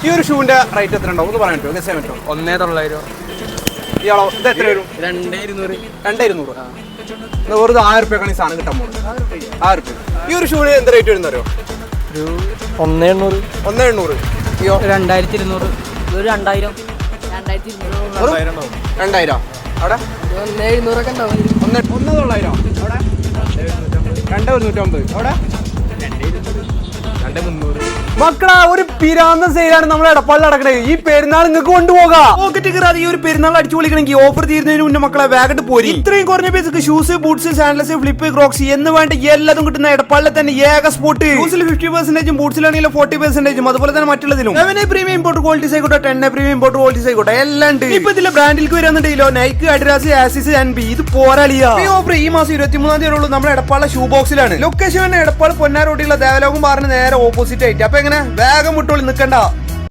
ഈ ഒരു ഷൂവിന്റെ റേറ്റ് എത്ര ഉണ്ടാവും ഒന്ന് പറയാൻ പറ്റുമോ? ഗസ് ചെയ്യാൻ പറ്റുമോ? 1900. ഇയാളോ ഇത് എത്ര വരും? 2200. 2200. വെറുതെ 1000 രൂപക്കാണ് ഈ സാധനം കിട്ടാൻ പോകുന്നത്. 1000 രൂപ. ഈ ഒരു ഷൂവിന് എന്ത് റേറ്റ് വരുന്ന അറിയോ? 1800. 1800. അയ്യോ 2200. 2000. 2000. അവിടെ 1700 ഉണ്ടാവും. 1900. അവിടെ 2150. അവിടെ 2300. മക്കളാ ഒരു പിരാന്ന സെയിലാണ് നമ്മുടെ എടപ്പാളിൽ നടക്കണേ. ഈ പെരുന്നാൾ നിങ്ങൾക്ക് കൊണ്ടുപോകാം. പോക്കറ്റ് കയറാതെ ഈ ഒരു പെരുന്നാൾ അടിച്ചു പൊളിക്കണമെങ്കിൽ ഓഫർ തീരുന്നതിന് മുന്നേ മക്കളെ വേഗട്ട് പോരി. ഇത്രയും കുറഞ്ഞ പൈസക്ക് shoes, boots, sandals, flip, Crocs എന്ന് വേണ്ട എല്ലാതും കിട്ടുന്ന എടപ്പാളിലെ തന്നെ ഏക സ്പോട്ട്. ഷൂസിൽ 50%, ബൂട്ട്സിലാണെങ്കിൽ 40%, അതുപോലെ തന്നെ മറ്റുള്ളതിലും 7A പ്രീമിയം ഇമ്പോർട്ട് ക്വാളിറ്റീസ് ആയിക്കോട്ടെ, 10A പ്രീമിയം ഇമ്പോർട്ട് ക്വാളിറ്റീസ് ആയിക്കോട്ടെ, എല്ലാം ഉണ്ട്. ഇപ്പൊ ഇതിലെ ബ്രാൻഡിലേക്ക് വരുന്നുണ്ടല്ലോ നൈക്ക്, അഡിഡാസ്, ആസിസ്, NB. ഇത് പോരാളിയാ. ഈ ഓഫർ ഈ മാസം 23-ാം തീയതി ഉള്ളൂ നമ്മുടെ എടപ്പാളിലെ ഷൂ ബോക്സിലാണ്. ലൊക്കേഷൻ എടപ്പാൾ പൊന്നാരോട്ടിയുള്ള ദേവലോകം ബാറിന് നേരെ ഓപ്പോസിറ്റ് ആയിട്ട്. അപ്പൊ എങ്ങനെ വേഗം വിട്ടോളി നിൽക്കണ്ട.